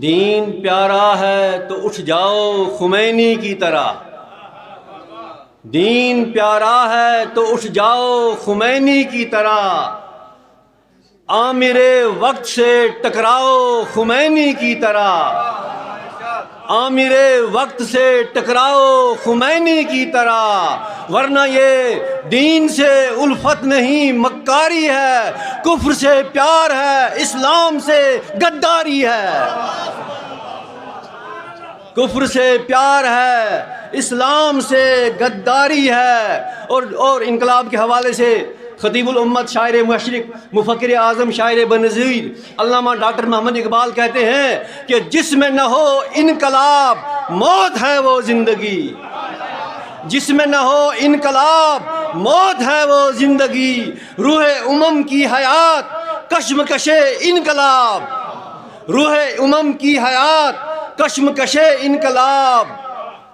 دین پیارا ہے تو اٹھ جاؤ خمینی کی طرح، دین پیارا ہے تو اٹھ جاؤ خمینی کی طرح، آمر وقت سے ٹکراؤ خمینی کی طرح، آمر وقت سے ٹکراؤ خمینی کی طرح، ورنہ یہ دین سے الفت نہیں مکاری ہے، کفر سے پیار ہے اسلام سے غداری ہے، کفر سے پیار ہے اسلام سے غداری ہے۔ اور انقلاب کے حوالے سے خطیب الامت، شاعر مشرق، مفکر اعظم، شاعر بنظیر علامہ ڈاکٹر محمد اقبال کہتے ہیں کہ جس میں نہ ہو انقلاب موت ہے وہ زندگی، جس میں نہ ہو انقلاب موت ہے وہ زندگی، روح امم کی حیات کشمکش انقلاب، روح امم کی حیات کشمکش انقلاب،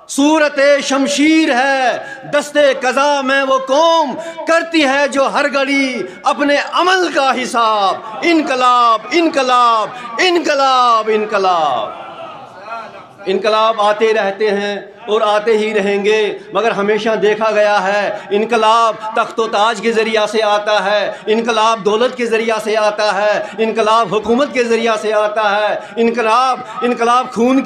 صورت شمشیر ہے دست قضا میں وہ قوم کرتی ہے جو ہر گھڑی اپنے عمل کا حساب، انقلاب انقلاب انقلاب انقلاب۔ انقلاب آتے رہتے ہیں اور آتے ہی رہیں گے، مگر ہمیشہ دیکھا گیا ہے انقلاب تخت و تاج کے ذریعہ سے آتا ہے، انقلاب دولت کے ذریعہ سے آتا ہے، انقلاب حکومت کے ذریعہ سے آتا ہے، انقلاب خون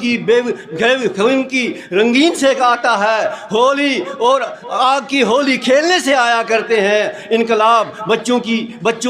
کی رنگین سے آتا ہے، ہولی اور آگ کی ہولی کھیلنے سے آیا کرتے ہیں، انقلاب بچوں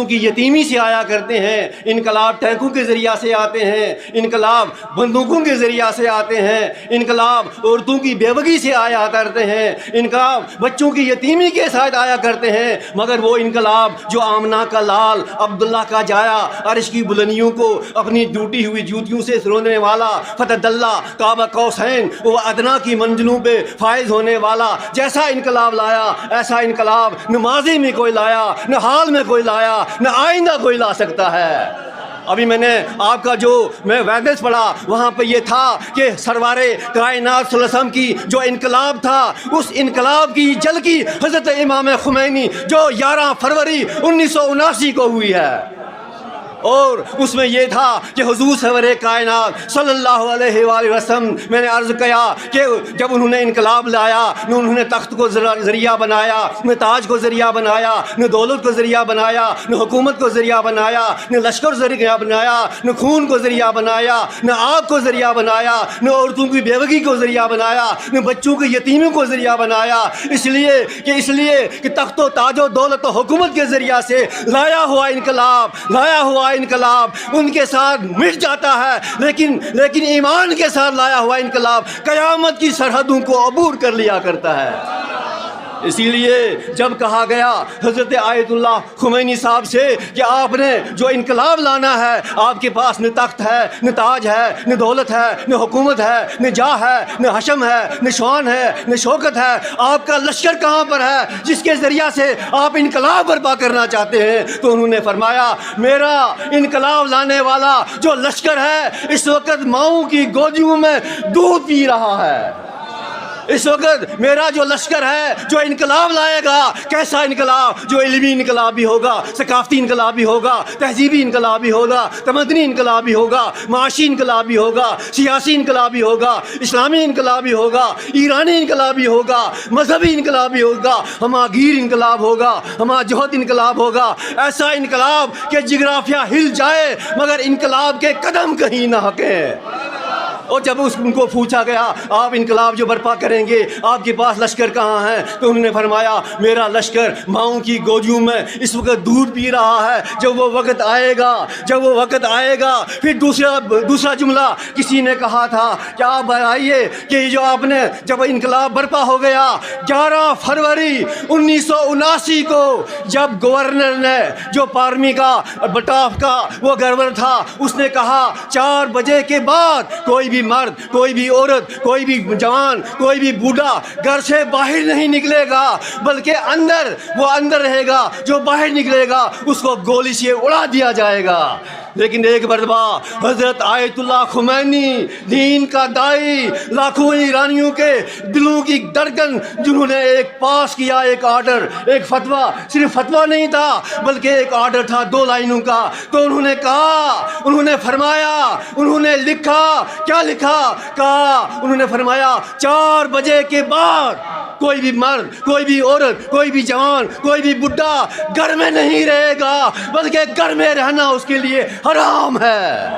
کی یتیمی سے آیا کرتے ہیں، انقلاب ٹینکوں کے ذریعہ سے آتے ہیں، انقلاب بندوقوں کے ذریعہ سے آتے ہیں، انقلاب عورتوں کی بیوگی سے آیا کرتے ہیں، انقلاب بچوں کی یتیمی کے ساتھ آیا کرتے ہیں، مگر وہ انقلاب جو آمنہ کا لال عبداللہ کا جایا عرش کی بلندیوں کو اپنی ٹوٹی ہوئی جوتیوں سے رونے والا، فتح اللہ کعبہ قوسین و ادنیٰ کی منزلوں پہ فائز ہونے والا جیسا انقلاب لایا، ایسا انقلاب نہ ماضی میں کوئی لایا، نہ حال میں کوئی لایا، نہ آئندہ کوئی لا سکتا ہے۔ ابھی میں نے آپ کا جو میں ویدنس پڑھا وہاں پہ یہ تھا کہ سرور کائنات صلی اللہ علیہ وسلم کی جو انقلاب تھا، اس انقلاب کی جھلکی حضرت امام خمینی جو 11 فروری 1979 کو ہوئی ہے، اور اس میں یہ تھا کہ حضور سرور کائنات صلی اللہ علیہ وآلہ وسلم، میں نے عرض کیا کہ جب انہوں نے انقلاب لایا نہ انہوں نے تخت کو ذریعہ بنایا، نہ تاج کو ذریعہ بنایا، نہ دولت کو ذریعہ بنایا، نہ حکومت کو ذریعہ بنایا، نہ لشکر ذریعہ بنایا، نہ خون کو ذریعہ بنایا، نہ آگ کو ذریعہ بنایا، نہ عورتوں کی بیوگی کو ذریعہ بنایا، نہ بچوں کی یتیموں کو ذریعہ بنایا، اس لیے کہ تخت و تاج و دولت و حکومت کے ذریعہ سے لایا ہوا انقلاب ان کے ساتھ مٹ جاتا ہے، لیکن ایمان کے ساتھ لایا ہوا انقلاب قیامت کی سرحدوں کو عبور کر لیا کرتا ہے۔ اسی لیے جب کہا گیا حضرت آیت اللہ خمینی صاحب سے کہ آپ نے جو انقلاب لانا ہے، آپ کے پاس نہ تخت ہے، نہ تاج ہے، نہ دولت ہے، نہ حکومت ہے، نہ جاہ ہے، نہ حشم ہے، نہ شان ہے، نہ شوکت ہے، آپ کا لشکر کہاں پر ہے جس کے ذریعہ سے آپ انقلاب برپا کرنا چاہتے ہیں؟ تو انہوں نے فرمایا میرا انقلاب لانے والا جو لشکر ہے اس وقت ماؤں کی گودیوں میں دودھ پی رہا ہے، اس وقت میرا جو لشکر ہے جو انقلاب لائے گا، کیسا انقلاب؟ جو علمی انقلاب بھی ہوگا، ثقافتی انقلاب بھی ہوگا، تہذیبی انقلاب بھی ہوگا، تمدنی انقلاب بھی ہوگا، معاشی انقلاب بھی ہوگا، سیاسی انقلاب بھی ہوگا، اسلامی انقلاب بھی ہوگا، ایرانی انقلاب بھی ہوگا، مذہبی انقلاب بھی ہوگا، ہماگیر انقلاب ہوگا، ہما جوہد انقلاب ہوگا، ایسا انقلاب کہ جغرافیہ ہل جائے مگر انقلاب کے قدم کہیں نہ ہکیں۔ اور جب ان کو پوچھا گیا آپ انقلاب جو برپا کریں گے آپ کے پاس لشکر کہاں ہے، تو انہوں نے فرمایا میرا لشکر ماؤں کی گودیوں میں اس وقت دودھ پی رہا ہے، جب وہ وقت آئے گا پھر دوسرا جملہ کسی نے کہا تھا کہ آپ بتائیے کہ جو آپ نے جب انقلاب برپا ہو گیا 11 فروری 1979 کو، جب گورنر نے جو پارمی کا بٹاف کا وہ گورنر تھا اس نے کہا 4 بجے کے بعد کوئی بھی بھی مرد، کوئی بھی عورت، کوئی بھی جوان، کوئی بھی بوڑھا گھر سے باہر نہیں نکلے گا، بلکہ وہ اندر رہے گا، جو باہر نکلے گا اس کو گولی سے اڑا دیا جائے گا۔ لیکن ایک مرتبہ حضرت آیت اللہ خمینی، دین کا دائی، لاکھوں ایرانیوں کے دلوں کی دھڑکن، جنہوں نے ایک پاس کیا، ایک آرڈر، ایک فتویٰ، صرف فتویٰ نہیں تھا بلکہ ایک آرڈر تھا 2 لائنوں کا، تو انہوں نے کہا، انہوں نے فرمایا، انہوں نے لکھا، کیا لکھا؟ کہا، انہوں نے فرمایا 4 بجے کے بعد کوئی بھی مرد، کوئی بھی عورت، کوئی بھی جوان، کوئی بھی بڈھا گھر میں نہیں رہے گا، بلکہ گھر میں رہنا اس کے لیے حرام ہے۔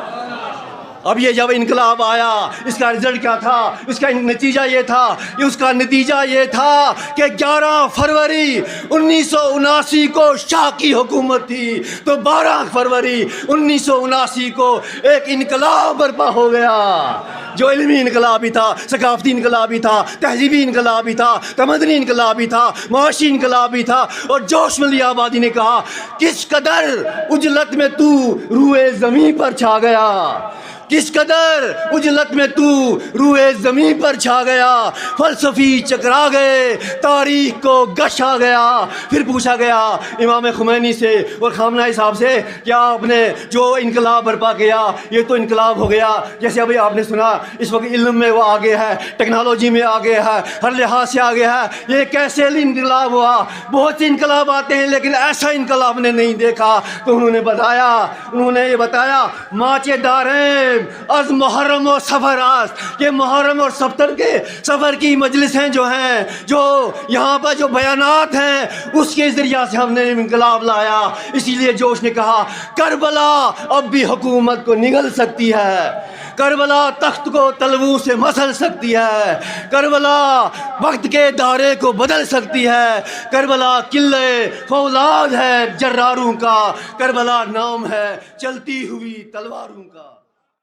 اب یہ جب انقلاب آیا، اس کا رزلٹ کیا تھا؟ اس کا نتیجہ یہ تھا، اس کا نتیجہ یہ تھا کہ 11 فروری 1979 کو شاہ کی حکومت تھی، تو 12 فروری 1979 کو ایک انقلاب برپا ہو گیا، جو علمی انقلاب بھی تھا، ثقافتی انقلاب بھی تھا، تہذیبی انقلاب بھی تھا، تمدنی انقلاب بھی تھا، معاشی انقلاب بھی تھا۔ اور جوش ملی آبادی نے کہا، کس قدر عجلت میں تو روئے زمین پر چھا گیا، کس قدر عجلت میں تو روئے زمین پر چھا گیا، فلسفی چکرا گئے، تاریخ کو گش آ گیا۔ پھر پوچھا گیا امام خمینی سے اور خامنہ صاحب سے، کیا آپ نے جو انقلاب برپا کیا یہ تو انقلاب ہو گیا، جیسے ابھی آپ نے سنا اس وقت علم میں وہ آگے ہے، ٹیکنالوجی میں آگے ہے، ہر لحاظ سے آگے ہے، یہ کیسے انقلاب ہوا؟ بہت سے انقلاب آتے ہیں لیکن ایسا انقلاب نے نہیں دیکھا۔ تو انہوں نے یہ بتایا، ماچے داریں از محرم و سفر است، یہ محرم اور سفر کی مجلسیں جو ہیں، جو یہاں پر جو بیانات ہیں، اس کے ذریعہ سے ہم نے انقلاب لایا۔ اسی لیے جوش نے کہا، کربلا اب بھی حکومت کو نگل سکتی ہے، کربلا تخت کو تلووں سے مسل سکتی ہے، کربلا وقت کے دائرے کو بدل سکتی ہے، کربلا قلعے فولاد ہے جراروں کا، کربلا نام ہے چلتی ہوئی تلواروں کا۔